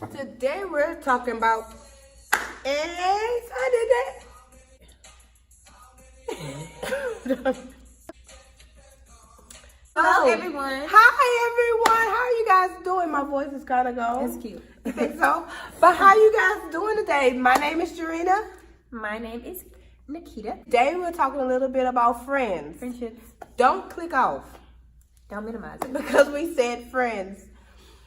Today we're talking about eggs. I did that. Hello, everyone. Hi, everyone. How are you guys doing? My voice is kind of gone. That's cute. You think so? But how you guys doing today? My name is Jarena. My name is Nikita. Today we're talking a little bit about friends. Friendships. Don't click off Don't minimize it. because we said friends.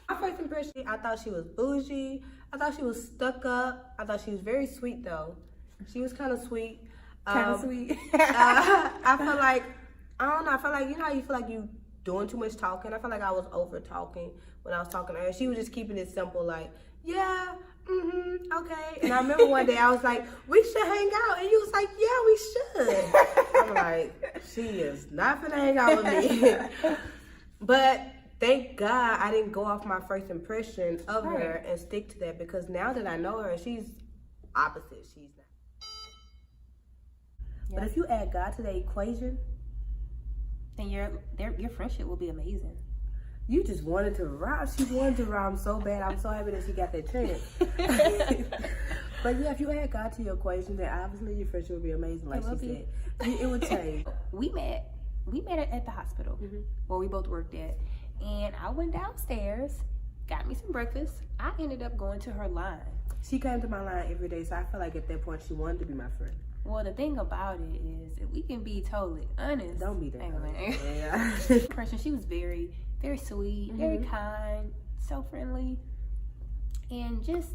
My first impression, I thought she was bougie. I thought she was stuck up. I thought she was very sweet though. She was kind of sweet. Kind of sweet. I feel like, I don't know, I feel like, you know how you feel like you doing too much talking? I feel like I was over talking when I was talking to her. She was just keeping it simple, like, yeah, okay. And I remember one day I was like, we should hang out. And you was like, yeah, we should. I'm like, she is not gonna hang out with me. But thank God I didn't go off my first impression of her and stick to that, because now that I know her, she's opposite. She's not. But if you add God to the equation, And your friendship will be amazing. you just wanted to rhyme. She wanted to rhyme so bad. I'm so happy that she got that chance. But yeah, if you add God to your equation, then obviously your friendship would be amazing, like she said. It would change. We met at the hospital where we both worked at. And I went downstairs, got me some breakfast. I ended up going to her line. She came to my line every day, so I feel like at that point she wanted to be my friend. Well, the thing about it is, if we can be totally honest. Don't be that. Yeah. Person, she was very, very sweet, very kind, so friendly, and just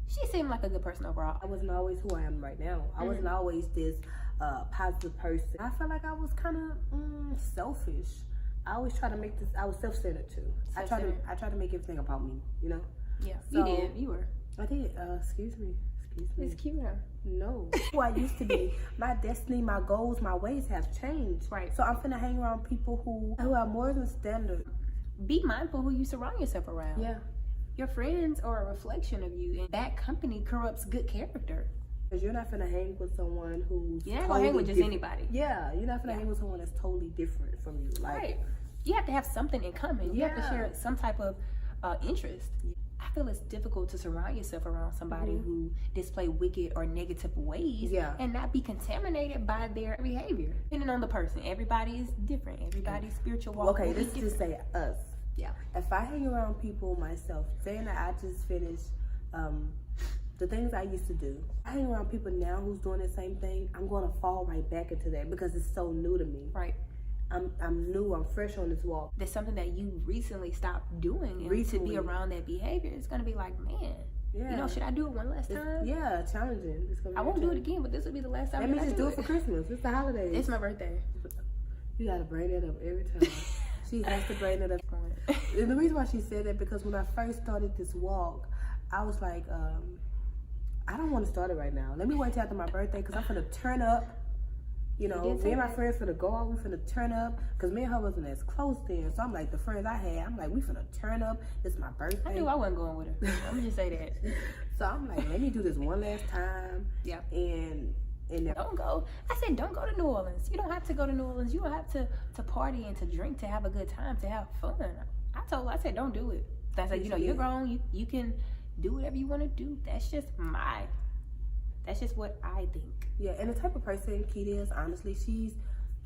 she seemed like a good person overall. I wasn't always who I am right now. I wasn't always this positive person. I felt like I was kind of selfish. I always try to make this. I was self-centered too. I try to make everything about me. You know. Yeah, So, you did. You were. I did. Excuse me. It's cute, huh? No. Who I used to be. My destiny, my goals, my ways have changed. Right. So I'm finna hang around people who are more than standard. Be mindful who you surround yourself around. Yeah. Your friends are a reflection of you, and bad company corrupts good character. Because you're not finna hang with someone who's You're not gonna hang with just different. anybody. Yeah. You're not finna hang with someone that's totally different from you. Like, Right. You have to have something in common. You have to Yeah. share some type of interest. I feel it's difficult to surround yourself around somebody who display wicked or negative ways and not be contaminated by their behavior. Depending on the person, everybody is different. Everybody's spiritual walk. Okay, will be let's just different. say us. Yeah. If I hang around people myself, saying that I just finished the things I used to do, I hang around people now who's doing the same thing, I'm gonna fall right back into that because it's so new to me. Right. I'm new, I'm fresh on this walk. There's something that you recently stopped doing, and to be around that behavior, it's gonna be like, man, Yeah. you know, should I do it one last time? Yeah, challenging. It's gonna be I won't do it again, but this will be the last time. Let me just do it for Christmas. It's the holidays. It's my birthday. You gotta bring that up every time. She has to bring that up. And the reason why she said that, because when I first started this walk, I was like, I don't want to start it right now. Let me wait till after my birthday, because I'm gonna turn up. You know, me and my friends finna go out, we finna turn up, because me and her wasn't as close then. So I'm like, the friends I had, I'm like, we finna turn up. It's my birthday. I knew I wasn't going with her. I'm just say that. So I'm like, let me do this one last time. Yeah. And don't go. I said, don't go to New Orleans. You don't have to go to New Orleans. You don't have to party and to drink, to have a good time, to have fun. I said, don't do it. I said, you know, you're grown. You can do whatever you want to do. That's just what I think. Yeah, and the type of person Keita is, honestly, she's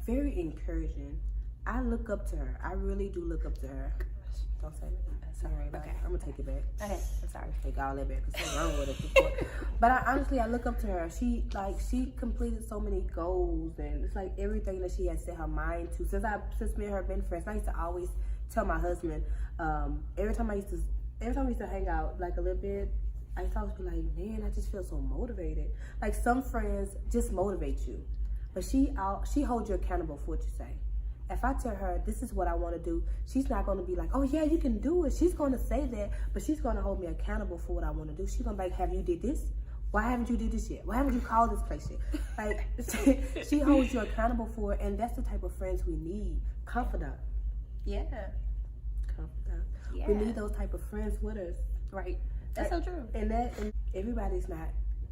very encouraging. I look up to her. I really do look up to her. Don't say that. Sorry, okay. I'm gonna take it back. Okay, I'm sorry. Take all that back, because something wrong with it before. But I look up to her. She completed so many goals, and it's like everything that she has set her mind to. Since me and her been friends, I used to always tell my husband, every time we used to hang out like a little bit, I used to always be like, man, I just feel so motivated. Like, some friends just motivate you, but she holds you accountable for what you say. If I tell her this is what I want to do, she's not going to be like, oh yeah, you can do it. She's going to say that, but she's going to hold me accountable for what I want to do. She's going to be like, have you did this? Why haven't you did this yet? Why haven't you called this place yet? Like, she holds you accountable for it, and that's the type of friends we need. Confidant. Yeah. Confidant. Yeah. We need those type of friends with us. Right. That's so true. And everybody's not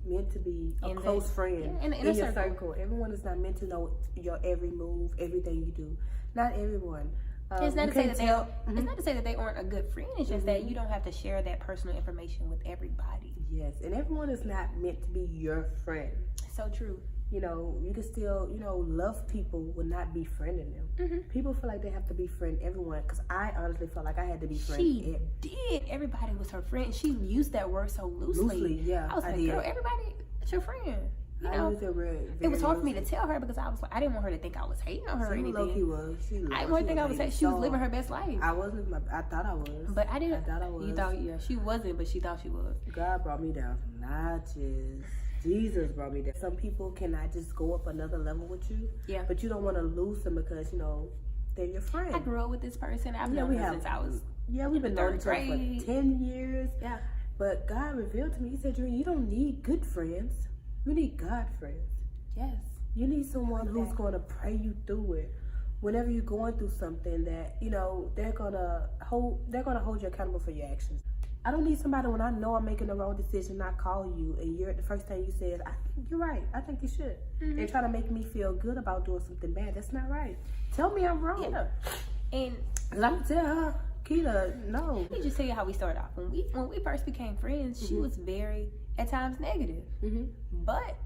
meant to be a close friend in your circle. Everyone is not meant to know your every move, everything you do. Not everyone. It's not to say that it's not to say that they aren't a good friend. It's just that you don't have to share that personal information with everybody. Yes, and everyone is not meant to be your friend. So true. You know, you can still, love people will not befriending them. People feel like they have to befriend everyone, because I honestly felt like I had to befriend. She did. Everybody was her friend. She used that word so loosely. Yeah, I was like, girl, everybody, it's your friend. You know, it was hard for me to tell her because I was like, I didn't want her to think I was hating on her or anything. I didn't want her to think I was hating. She was living her best life. I wasn't. I thought I was. But I didn't. I thought I was. You thought, yeah, she wasn't, but she thought she was. God brought me down from notches. Jesus brought me down. Some people cannot just go up another level with you. Yeah. But you don't want to lose them because, they're your friend. I grew up with this person. I've known her since I was we've been knowing each other for 10 years. Yeah. But God revealed to me, he said, you don't need good friends. You need God friends. Yes. You need someone who's going to pray you through it. Whenever you're going through something that, they're gonna hold you accountable for your actions. I don't need somebody when I know I'm making the wrong decision, not call you, and the first thing you say is, I think you're right. I think you should. And try to make me feel good about doing something bad. That's not right. Tell me I'm wrong. Yeah. And I'm gonna tell her, Keita, no. Let me just tell you how we started off. When we first became friends, she was very, at times, negative. But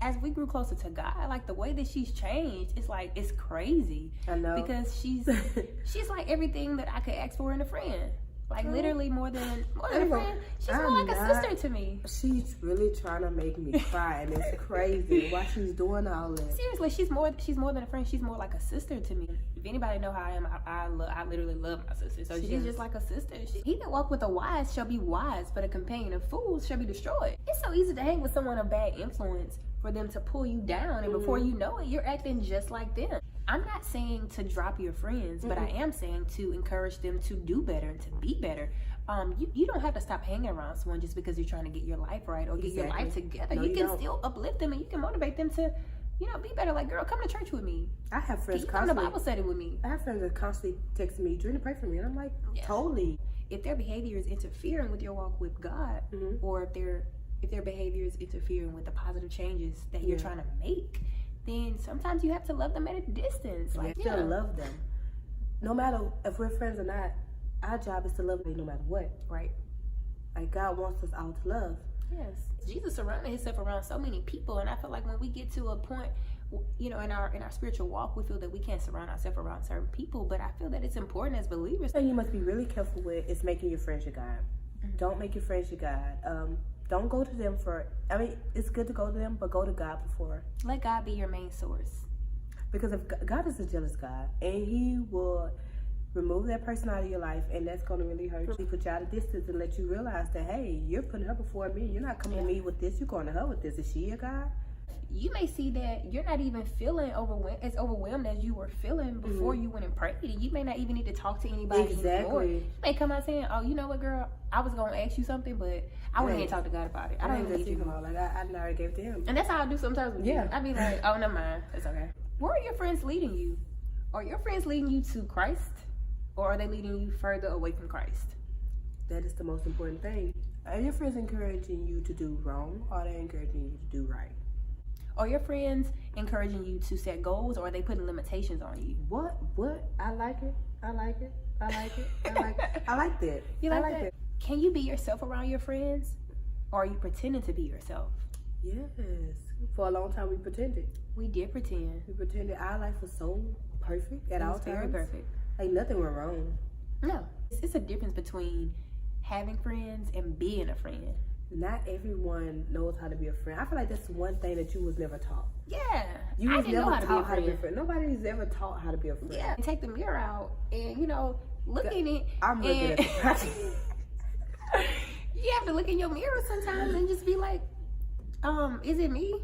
as we grew closer to God, like the way that she's changed, it's crazy. I know. Because she's like everything that I could ask for in a friend. Like literally more than a friend. She's more like a sister to me. She's really trying to make me cry, and it's crazy why she's doing all that. Seriously, she's more than a friend. She's more like a sister to me. If anybody know how I am, I literally love my sister. So she's just like a sister. He that walk with the wise shall be wise, but a companion of fools shall be destroyed. It's so easy to hang with someone of bad influence for them to pull you down, and before you know it, you're acting just like them. I'm not saying to drop your friends, but I am saying to encourage them to do better and to be better. You don't have to stop hanging around someone just because you're trying to get your life right or get your life together. No, you can still uplift them and you can motivate them to, be better. Like, girl, come to church with me. I have friends come to Bible study with me. I have friends that constantly text me, Dream, to pray for me. And I'm like, totally. If their behavior is interfering with your walk with God, or if their behavior is interfering with the positive changes that you're trying to make, then sometimes you have to love them at a distance. Like, still love them. No matter if we're friends or not, our job is to love them no matter what. Right. Like, God wants us all to love. Yes. Jesus surrounded himself around so many people, and I feel like when we get to a point, in our spiritual walk, we feel that we can't surround ourselves around certain people, but I feel that it's important as believers. And you must be really careful with is making your friends your God. Don't make your friends your God. Don't go to them it's good to go to them, but go to God before. Let God be your main source. Because if God is a jealous God, and he will remove that person out of your life, and that's going to really hurt you. He put you out of distance and let you realize that, hey, you're putting her before me. You're not coming to me with this. You're going to her with this. Is she your God? You may see that you're not even feeling as overwhelmed as you were feeling before you went and prayed. You may not even need to talk to anybody anymore. You may come out saying, oh, you know what, girl? I was going to ask you something, but I went ahead and talk to God about it. I don't even need you. Like, I already gave it to him. And that's how I do sometimes with you. I be like, oh, never mind. It's okay. Where are your friends leading you? Are your friends leading you to Christ? Or are they leading you further away from Christ? That is the most important thing. Are your friends encouraging you to do wrong, or are they encouraging you to do right? Are your friends encouraging you to set goals, or are they putting limitations on you? What? I like it. I like it. I like it. I like it. I like that. You like that? Can you be yourself around your friends? Or are you pretending to be yourself? Yes. For a long time, we pretended. We did pretend. We pretended our life was so perfect at all times. Very perfect. Like, nothing went wrong. No. It's a difference between having friends and being a friend. Not everyone knows how to be a friend. I feel like that's one thing that you was never taught. Yeah. I didn't know how to be a friend. Nobody's ever taught how to be a friend. Yeah. Take the mirror out and, look in it. I'm looking at the You have to look in your mirror sometimes and just be like, is it me?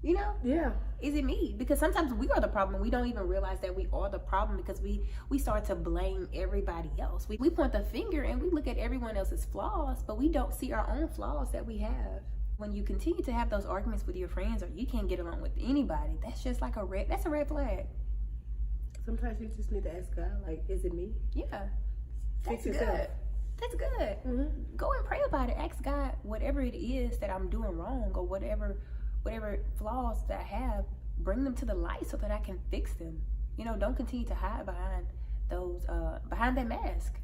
Yeah. Is it me? Because sometimes we are the problem. We don't even realize that we are the problem because we start to blame everybody else. We point the finger and we look at everyone else's flaws, but we don't see our own flaws that we have. When you continue to have those arguments with your friends or you can't get along with anybody, that's just like a red flag. Sometimes you just need to ask God, like, is it me? Yeah. Fix yourself. Good. That's good. Mm-hmm. Go and pray about it. Ask God whatever it is that I'm doing wrong or whatever flaws that I have, bring them to the light so that I can fix them. Don't continue to hide behind those behind their mask.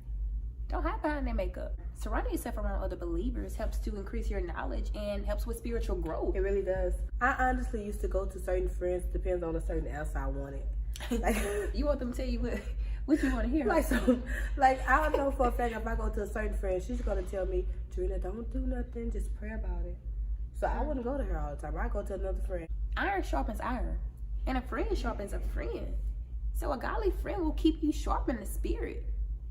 Don't hide behind their makeup. Surrounding yourself around other believers helps to increase your knowledge and helps with spiritual growth. It really does. I honestly used to go to certain friends, depends on a certain answer I wanted. Like, you want them to tell you what you want to hear. Like I know for a fact if I go to a certain friend, she's gonna tell me, Trina, don't do nothing, just pray about it. So I wouldn't go to her all the time. I go to another friend. Iron sharpens iron, and a friend sharpens a friend. So a godly friend will keep you sharp in the spirit,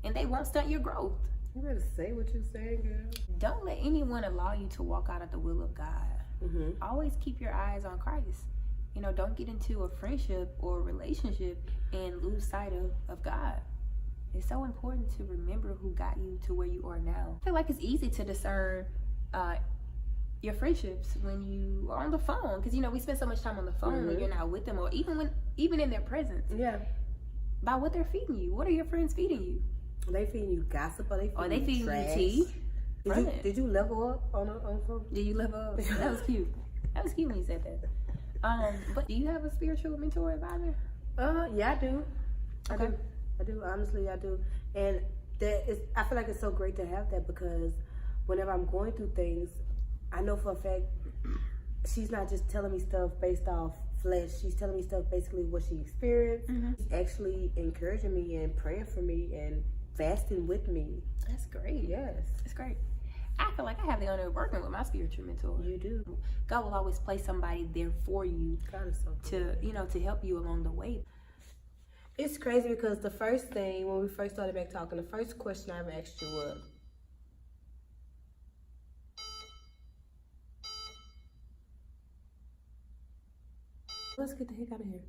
and they won't stunt your growth. You better say what you're saying, girl. Don't let anyone allow you to walk out of the will of God. Mm-hmm. Always keep your eyes on Christ. You know, don't get into a friendship or a relationship and lose sight of God. It's so important to remember who got you to where you are now. I feel like it's easy to discern your friendships when you are on the phone, because you know we spend so much time on the phone when you're not with them, or even in their presence. Yeah. By what they're feeding you. What are your friends feeding you? They feeding you gossip, or they feeding you tea? Did you level up on the phone? Did you level up? That was cute. That was cute when you said that. But do you have a spiritual mentor advisor? Yeah, I do. Okay. I do. Honestly, I do. And I feel like it's so great to have that, because whenever I'm going through things, I know for a fact she's not just telling me stuff based off flesh. She's telling me stuff basically what she experienced. Mm-hmm. She's actually encouraging me and praying for me and fasting with me. That's great. Yes. That's great. I feel like I have the honor of working with my spiritual mentor. You do. God will always place somebody there for you. God is so good. to help you along the way. It's crazy because the first thing, when we first started back talking, the first question I ever asked you was, let's get the heck out of here.